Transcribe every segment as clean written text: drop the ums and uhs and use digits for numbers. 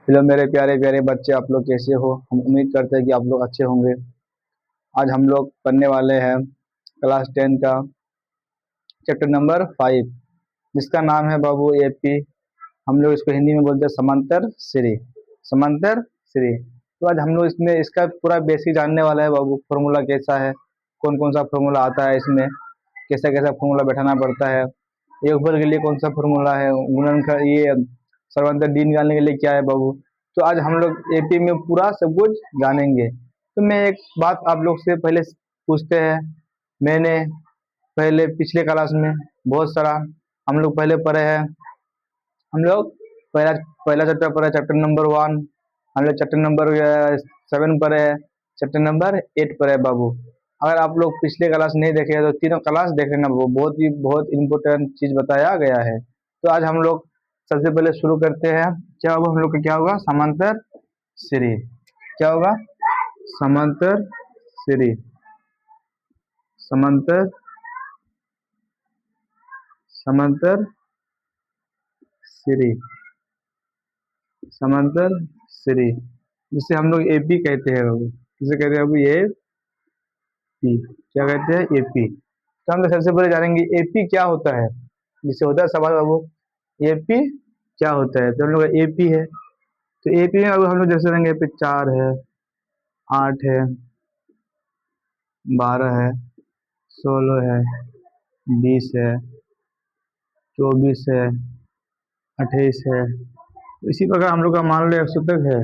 Hello मेरे प्यारे प्यारे बच्चे, आप लोग कैसे हो। हम उम्मीद करते हैं कि आप लोग अच्छे होंगे। आज हम लोग पढ़ने वाले हैं क्लास 10 का चैप्टर नंबर 5, जिसका नाम है बाबू एपी। हम लोग इसको हिंदी में बोलते हैं समांतर श्री। समांतर श्री। तो आज हम लोग इसमें इसका पूरा बेसिक जानने वाला है बाबू। फॉर्मूला कैसा है, कौन कौन सा फॉर्मूला आता है इसमें, कैसा कैसा फॉर्मूला बैठाना पड़ता है, योगफल के लिए कौन सा फॉर्मूला है, गुणन का ये सर्वांतर डी निकालने के लिए क्या है बाबू। तो आज हम लोग एपी में पूरा सब कुछ जानेंगे। तो मैं एक बात आप लोग से पहले पूछते हैं। मैंने पहले पिछले क्लास में बहुत सारा हम लोग पहले पढ़े हैं। हम लोग पहला पहला चैप्टर पढ़े, चैप्टर नंबर 1। हम लोग चैप्टर नंबर 7 पढ़े हैं, चैप्टर नंबर 8 पढ़े बाबू। अगर आप लोग पिछले क्लास नहीं देखे हैं तो तीनों क्लास देख लेना, वो बहुत इंपॉर्टेंट चीज बताया गया है। तो आज हम लोग सबसे पहले शुरू करते हैं। क्या होगा हम लोग का, क्या होगा, समांतर श्री। क्या होगा, समांतर श्री। समांतर समांतर श्री। समांतर श्री, जिसे हम लोग एपी कहते हैं बाबू। किसे कहते हैं बाबू, ये पी। क्या कहते हैं, एपी। तो हम लोग सबसे पहले जानेंगे एपी क्या होता है। जिससे होता है सवाल बाबू, एपी क्या होता है। तो हम लोग एपी है, तो एपी में अब हम लोग जैसे रहेंगे, पे 4 है, 8 है, 12 है, 16 है, 20 है, 24 है, 28 है। इसी प्रकार हम लोग का मान लो 100 तक है।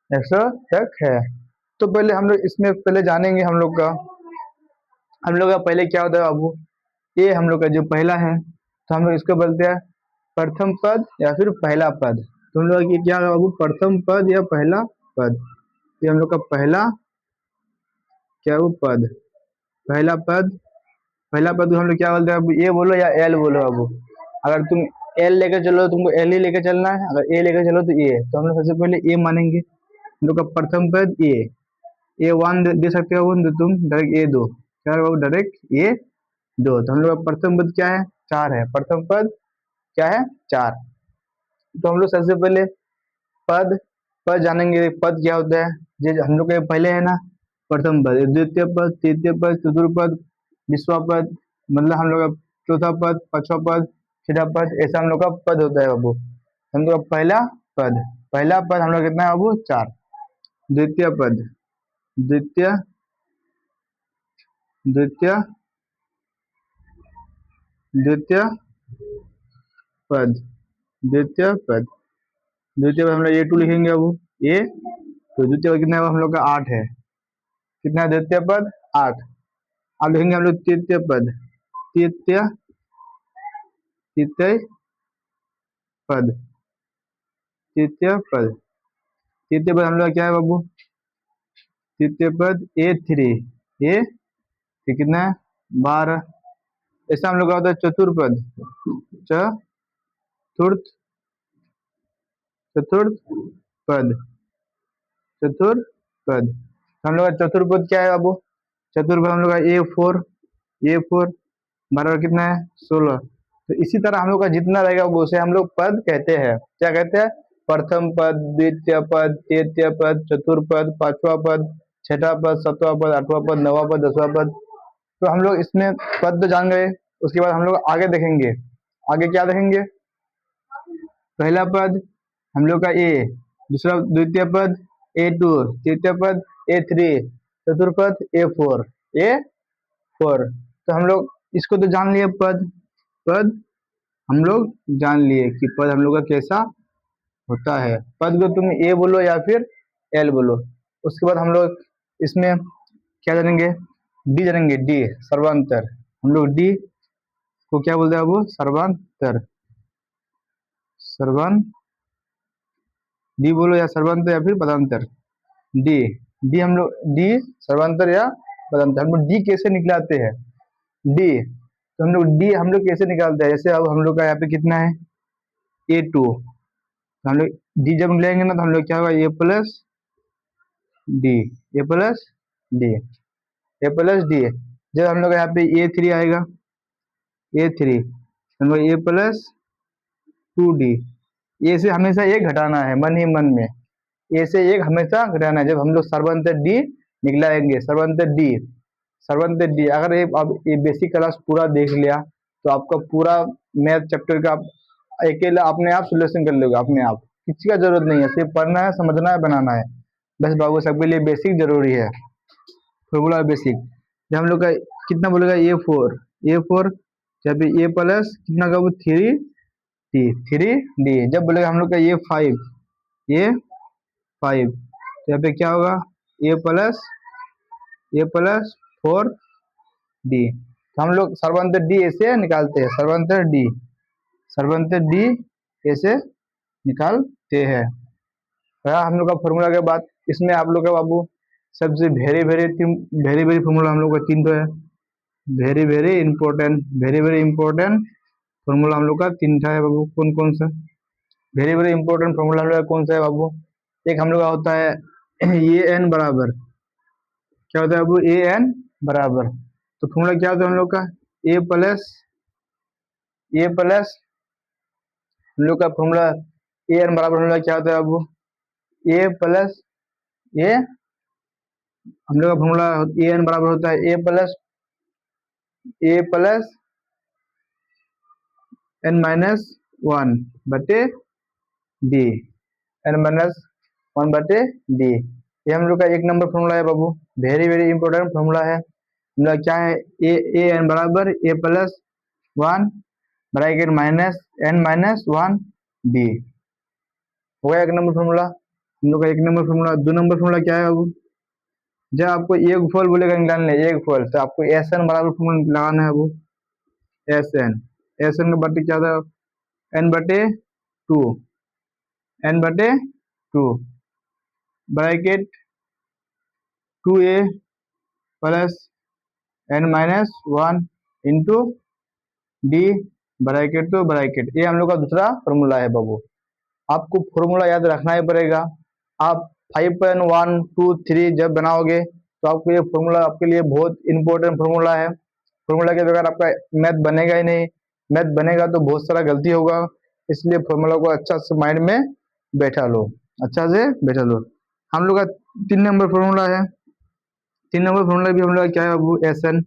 100 तक है। तो पहले हम लोग इसमें पहले जानेंगे हम लोग का पहले क्या होता है बाबू। ये हम लोग का जो पहला है, तो हम लोग इसको बोलते हैं प्रथम पद या फिर पहला पद। तो हम लोग ये क्या है बाबू, प्रथम पद या पहला पद। ये हम लोग का पहला क्या वो पद, पहला पद। पहला पद को हम लोग क्या बोलते हैं बाबू, ए बोलो या एल बोलो बाबू। अगर तुम एल लेकर चलो, तुमको एल ही लेकर चलना है। अगर ए लेकर चलो तो ए। तो हम लोग सबसे पहले ए मानेंगे। हम लोग का प्रथम पद ए 1 दे सकते हो तो तुम डायरेक्ट ए 2। क्या है बाबू, डायरेक्ट ए 2। तो हम लोग का प्रथम पद क्या है, 4 है। प्रथम पद क्या है, 4। तो हम लोग सबसे पहले पद पद जानेंगे, पद क्या होता है। जो हम लोग के पहले है ना, प्रथम पद, द्वितीय पद, तृतीय पद, चतुर्थ पद, विश्वा पद, मतलब हम लोग का चौथा पद, पांचवा पद, छठा पद, ऐसा हम लोग का पद होता है बाबू। हम लोग का पहला पद हम लोग कितना है बाबू, 4। द्वितीय पद, द्वितीय द्वितीय द्वितीय पद, द्वितीय पद, द्वितीय पद हम लोग A2 लिखेंगे बाबू। ए तो द्वितीय पद कितना है हम लोग का, 8 है। कितना है द्वितीय पद, 8। अब लिखेंगे हम लोग तृतीय पद। तृतीय तृतीय पद, तृतीय पद, तृतीय पद हम लोग क्या है बाबू, तृतीय पद A3। ए कितना है, 12। ऐसा हम लोग का होता है चतुर्थ पद। चतुर्थ चतुर्थ पद, चतुर्थ पद। तो हम लोग का चतुर्थ पद क्या है बाबू, चतुर्थ पद हम लोग का A4। A4 12 कितना है, 16। तो इसी तरह हम लोग का जितना रहेगा उसे हम लोग पद कहते हैं। क्या कहते हैं, प्रथम पद, द्वितीय पद, तृतीय पद, चतुर्थ पद, पांचवा पद, छठा पद, सातवां पद, आठवां पद, नौवां पद, 10वां पद। तो हम लोग इसमें पद तो जान गए। उसके बाद हम लोग आगे देखेंगे। आगे क्या देखेंगे, पहला पद हम लोग का ए, दूसरा द्वितीय पद A2, तृतीय पद A3, चतुर्थ पद A4। A4। तो हम लोग इसको तो जान लिए, पद पद हम लोग जान लिए कि पद हम लोग का कैसा होता है। पद को तुम ए बोलो या फिर एल बोलो। उसके बाद हम लोग इसमें क्या जानेंगे, डी जानेंगे। डी सर्वांतर। हम लोग डी को क्या बोलते हैं वो, सर्वांतर। सर्वां डी बोलो या सर्वांतर या फिर पदांतर। डी डी हम लोग डी सर्वांतर या पदांतर। हम लोग डी कैसे निकलाते हैं, डी तो हम लोग कैसे निकालते हैं। जैसे अब हम लोग का यहाँ पे कितना है, A2। तो हम लोग डी जब लेंगे ना तो हम लोग क्या होगा, ए प्लस डी, ए प्लस डी, ए प्लस डी। जब हम लोग यहाँ पे A3 आएगा, A3 हम लोग ए प्लस 2D, ए से हमेशा एक घटाना है मन ही मन में, ए से एक हमेशा घटाना है। जब हम लोग सर्वंतर डी निकलाएंगे, सर्वंतर डी, सर्वंतर डी, अगर ये अब ये बेसिक क्लास पूरा देख लिया तो आपका पूरा मैथ चैप्टर का आप अकेला अपने आप सोल्यूशन कर लोगे अपने आप, किसी का जरूरत नहीं है, सिर्फ पढ़ना है, समझना है, बनाना है बस बाबू। सबके लिए बेसिक जरूरी है, फॉर्मूला बेसिक। जब हम लोग का कितना बोलेगा ए4, ए4 जब ए प्लस कितना का वो 3d, 3d। जब बोलेगा हम लोग का ए5, ए5 तो यहाँ पे क्या होगा ए प्लस 4d। तो हम लोग सर्वंतर डी ऐसे निकालते हैं, सर्वंतर डी, सर्वंतर डी ऐसे निकालते हैं। हम लोग का फॉर्मूला के बाद इसमें आप लोग का बाबू सबसे वेरी वेरी फॉर्मूला हम लोग का 3 तो है, वेरी वेरी इंपॉर्टेंट फॉर्मूला हम लोग का 3 था है बाबू। कौन कौन सा वेरी वेरी इंपॉर्टेंट फॉर्मूला हम लोग का कौन सा है बाबू? एक हम लोग का होता है ए एन बराबर, क्या होता है बाबू? ए एन बराबर, तो फॉर्मूला क्या होता है हम लोग का? ए प्लस हम लोग का फॉर्मूला ए एन बराबर हम लोग क्या होता है बाबू? ए प्लस ए, हम लोग का फॉर्मूला ए एन बराबर होता है ए प्लस एन माइनस 1 बटे डी, एन माइनस 1 बटे डी। ये हम लोग का 1 नंबर फॉर्मूला है बाबू, वेरी वेरी इंपॉर्टेंट फॉर्मूला है। हम लोग क्या है ए एन बराबर A plus 1 bracket minus N minus 1 D, हो गया 1 नंबर फॉर्मूला हम लोग का। 1 नंबर फॉर्मूला। 2 नंबर फॉर्मूला क्या है बाबू? जब आपको एक फॉल बोलेगा निकालने, एक फॉल, तो आपको एस एन बराबर फॉर्मूला लगाना है बाबू, एस एन, एस एन का बटे क्या था? एन बटे 2, एन बटे 2 bracket 2a plus n minus 1 into d bracket तो ब्रैकेट। ये हम लोग का दूसरा फॉर्मूला है बाबू। आपको फॉर्मूला याद रखना ही पड़ेगा। आप 5.123 जब बनाओगे तो आपको ये फॉर्मूला आपके लिए बहुत इंपॉर्टेंट फॉर्मूला है। फॉर्मूला के बगैर आपका मैथ बनेगा ही नहीं, मैथ बनेगा तो बहुत सारा गलती होगा, इसलिए फॉर्मूला को अच्छा से माइंड में बैठा लो, अच्छा से बैठा लो। हम लोग का 3 नंबर फॉर्मूला है, 3 नंबर फॉर्मूला भी हम लोग का क्या है बाबू? एस एन,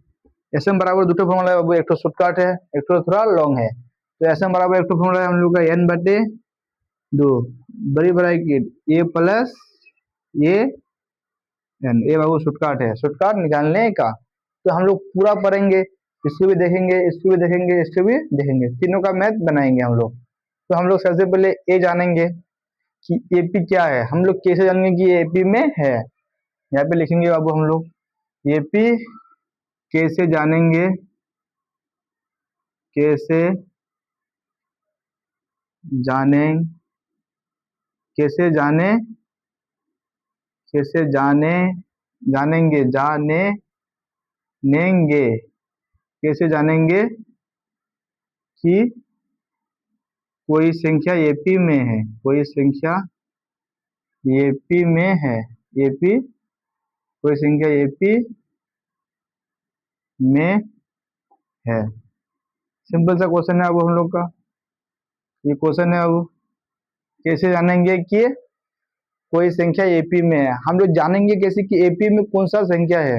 एस एन बराबर 2 फॉर्मूला है बाबू, एक तो शॉर्टकट है, एक तो थोड़ा लॉन्ग है। तो एस एन बराबर 1 फॉर्मूला है हम लोग का एन बटे 2 बड़ी bracket A plus A N, A Babu shortcut है, शॉर्टकट निकालने का। तो हम लोग पूरा पढ़ेंगे, इसको भी देखेंगे, इसको भी देखेंगे, इसको भी देखेंगे, तीनों का मैथ बनाएंगे हम लोग। तो हम लोग सबसे पहले ए जानेंगे कि एपी क्या है। हम लोग कैसे जानेंगे कि एपी में है? यहाँ पे लिखेंगे बाबू हम लोग एपी कैसे जानेंगे, कैसे जाने, कैसे जाने, कैसे जाने, जानेंगे, जाने नेंगे, कैसे जानेंगे कि कोई संख्या एपी में है, कोई संख्या एपी में है, एपी, कोई संख्या एपी में है। सिंपल सा क्वेश्चन है अब हम लोग का, ये क्वेश्चन है अब कैसे जानेंगे कि कोई संख्या एपी में है। हम लोग जानेंगे कैसे कि एपी में कौन सा संख्या है।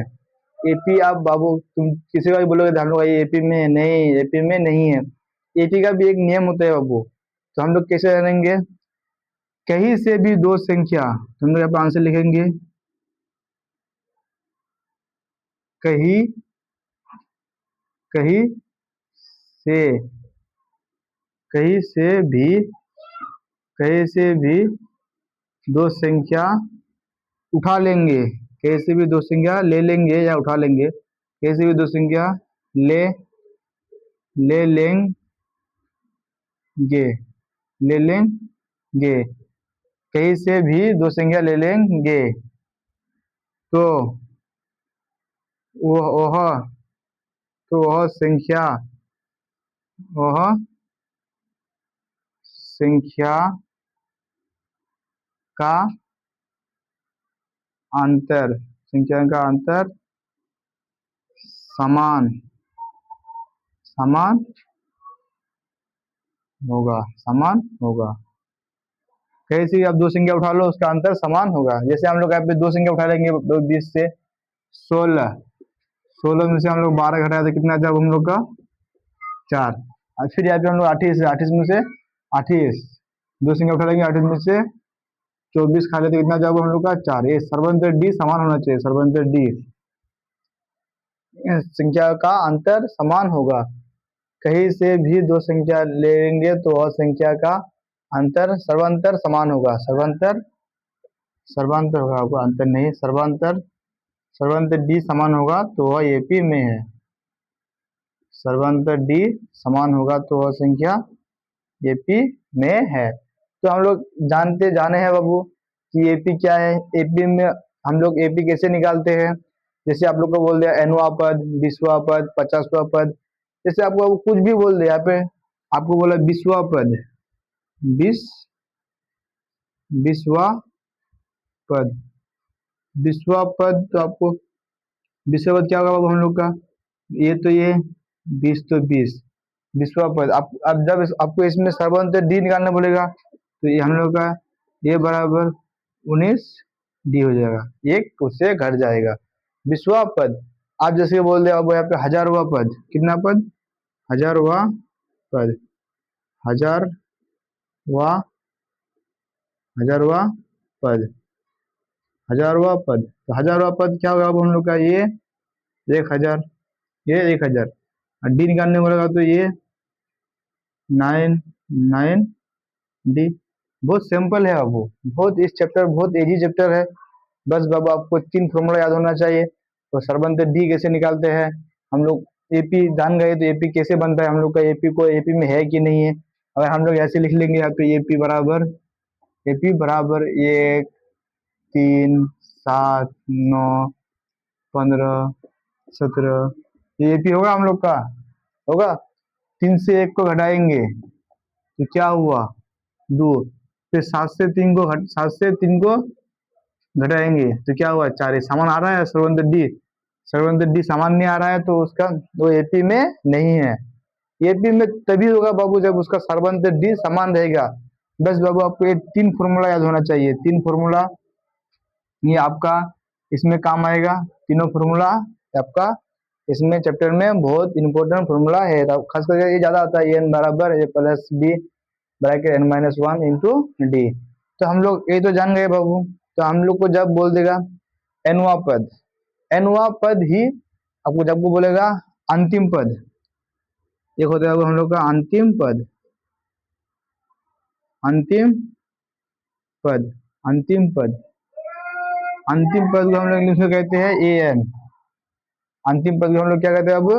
एपी आप बाबू तुम किसी का भी बोलोगे तो हम लोग एपी में है, नहीं एपी में नहीं है। एपी का भी एक नियम होता है बाबू। तो हम लोग कैसे जानेंगे? कहीं से भी दो संख्या, तो हम लोग यहाँ पे आंसर लिखेंगे कहीं, कहीं से, कहीं से भी, कहीं से भी दो संख्या उठा लेंगे, कहीं से भी दो संख्या ले लेंगे या उठा लेंगे, कहीं से भी दो संख्या ले ले लेंगे, ले लेंगे, कहीं से भी दो संख्या ले लेंगे तो वह, तो वह संख्या, वह संख्या का अंतर, संख्या का अंतर समान, समान होगा, समान होगा। कहीं से आप दो संख्या उठा लो उसका अंतर समान होगा। जैसे हम लोग यहाँ पे दो संख्या उठा लेंगे 20 से 16, 16 में से हम लोग 12 घटाए तो कितना जब हम लोग का 4। और फिर यहाँ पे हम लोग 28 में से 28 दो संख्या उठा लेंगे, 28 में से 24 खा लेते कितना जब हम लोग का 4। ये सर्वंतर डी समान होना चाहिए, सर्वंतर डी संख्या का अंतर समान होगा। कहीं से भी दो संख्या लेंगे तो वह संख्या का अंतर सर्वांतर समान होगा। सर्वांतर सर्वांतर होगा, अंतर नहीं, सर्वांतर सर्वांतर डी समान होगा तो वह एपी में है। सर्वांतर डी समान होगा तो वह संख्या एपी में है। तो हम लोग जाने हैं बाबू कि एपी क्या है। एपी में हम लोग एपी कैसे निकालते हैं। जैसे आप लोग को बोल दिया एनवा पद, 20वां पद, 50वां पद, जैसे आपको कुछ भी बोल दिया। यहाँ पे आपको बोला 20वां पद, 20वां पद, 20वां पद, तो आपको 20वां पद क्या होगा हम लोग का, ये तो ये 20 तो 20वां पद। अब जब आपको इसमें सर्वांतर डी निकालना बोलेगा तो ये हम लोग का ये बराबर 19 डी हो जाएगा, एक उससे घट जाएगा। 20वां पद आप जैसे बोल दे अब यहाँ पे 1000वां पद, कितना पद, 1000वां पद, 1000वां 1000वां पद, 1000वां पद, तो 1000वां पद क्या होगा अब हम लोग का, ये 1000, ये 1000 और डी निकालने बोलेगा तो ये 9 डी। बहुत सिंपल है बाबू, बहुत इस चैप्टर बहुत इजी चैप्टर है। बस बाबू आपको 3 फॉर्मूला याद होना चाहिए। तो सर्वंतर डी कैसे निकालते हैं हम लोग, एपी जान गए तो एपी कैसे बनता है हम लोग का, एपी में है कि नहीं है। अगर हम लोग ऐसे लिख लेंगे यहाँ पे एपी बराबर 1 3 7 9 15 17, ये एपी होगा हम लोग का, होगा। 3 से 1 को घटाएंगे तो क्या हुआ 2, फिर 7 से 3 को घटाएंगे तो क्या हुआ 4। ये समान आ रहा है सर्वंतर डी समान नहीं आ रहा है तो उसका वो एपी में नहीं है। एपी में तभी होगा बाबू जब उसका सर्वंतर डी समान रहेगा। बस बाबू आपको ये 3 फॉर्मूला याद होना चाहिए। 3 फॉर्मूला ये आपका इसमें काम आएगा। तीनों फॉर्मूला आपका इसमें चैप्टर में बहुत इंपॉर्टेंट फॉर्मूला है। तो खास करके ये ज्यादा आता है, एन बराबर A plus B bracket N minus 1 into D. तो हम लोग ये तो जान गए बाबू। तो हम लोग को जब बोल देगा एनवा पद ही आपको जब को बोलेगा अंतिम पद, एक होता है हम लोग का अंतिम पद, अंतिम पद, अंतिम पद, अंतिम पद को हम लोग इंग्लिश में कहते हैं ए एन। अंतिम पद को हम लोग क्या कहते हैं अब,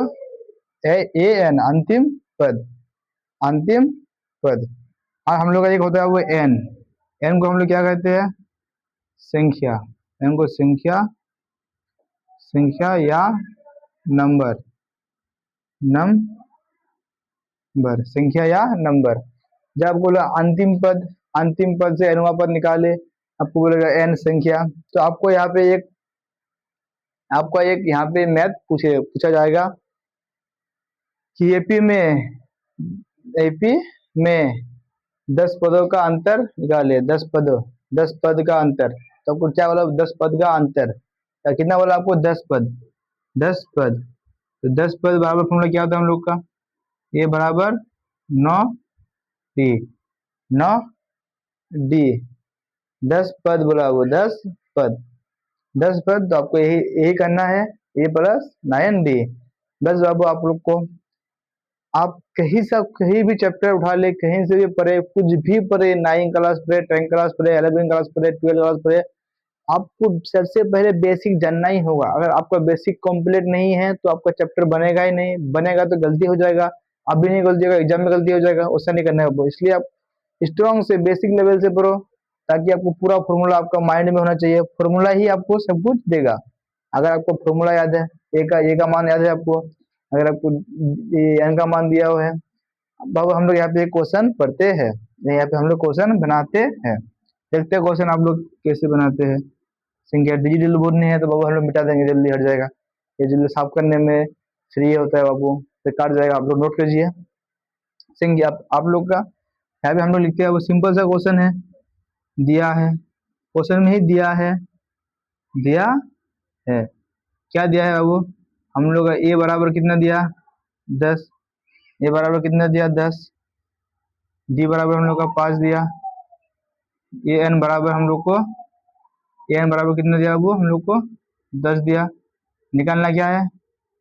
ए एन, अंतिम पद, अंतिम पद। और हम लोग का एक होता है वो एन, एन को हम लोग क्या कहते हैं, संख्या, एन को संख्या, संख्या या नंबर, नंबर, संख्या या नंबर। जब आपको बोला अंतिम पद से एनवा पद निकाले, आपको बोलेगा एन संख्या। तो आपको यहाँ पे यहाँ पे मैथ पूछा जाएगा कि एपी में 10 पदों का अंतर निकाले, 10 पद का अंतर। तो आपको क्या बोला, 10 पद का अंतर, या कितना बोला आपको, 10 पद, 10 पद। तो 10 पद बराबर फॉर्मूला क्या होता है हम लोग का, ये बराबर 9 डी, 9 डी, 10 पद बोला वो 10 पद, 10 पद। तो आपको यही करना है, ए प्लस 9 डी। बस बाबू आप लोग को आप कहीं भी चैप्टर उठा ले, कहीं से भी पढ़े, कुछ भी पढ़े, 9 क्लास पढ़े, 10 क्लास पढ़े, 11 क्लास पढ़े, 12 क्लास पढ़े, आपको सबसे पहले बेसिक जानना ही होगा। अगर आपका बेसिक कंप्लीट नहीं है तो आपका चैप्टर बनेगा ही नहीं, बनेगा तो गलती हो जाएगा, अभी नहीं गलती होगा एग्जाम में गलती हो जाएगा, उससे नहीं करना है। इसलिए आप स्ट्रॉन्ग से बेसिक लेवल से पढ़ो ताकि आपको पूरा फॉर्मूला आपका माइंड में होना चाहिए। फॉर्मूला ही आपको सब कुछ देगा। अगर आपको फॉर्मूला याद है, ए का मान याद है आपको, अगर आपको एन का मान दिया हुआ है, बाबू हम लोग यहाँ पे क्वेश्चन पढ़ते हैं, यहाँ पे हम लोग क्वेश्चन बनाते हैं। देखते हैं क्वेश्चन आप लोग कैसे बनाते हैं। संख्या डिजिटल बोर्ड नहीं है तो बाबू हम लोग मिटा देंगे, जल्दी हट जाएगा। ये जल्दी साफ करने में फ्री होता है बाबू, तो काट जाएगा। आप लोग नोट कीजिए। संख्या आप लोग का यहाँ पे हम लोग लिखते हैं, वो सिंपल सा क्वेश्चन है। दिया है, क्वेश्चन में ही दिया है, दिया है। क्या दिया है बाबू? हम लोग का ए बराबर कितना दिया? 10। ए बराबर कितना दिया? 10। डी बराबर हम लोग का 5 दिया। ए एन बराबर हम लोग को, ए एन बराबर कितना दिया बाबू? हम लोग को 10 दिया। निकालना क्या है?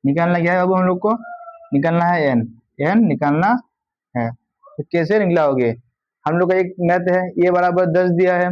निकालना क्या है बाबू? हम लोग को निकालना है एन, एन निकालना है। तो कैसे निकला होगे? हम लोग का एक मैथ है, ए बराबर 10 दिया है,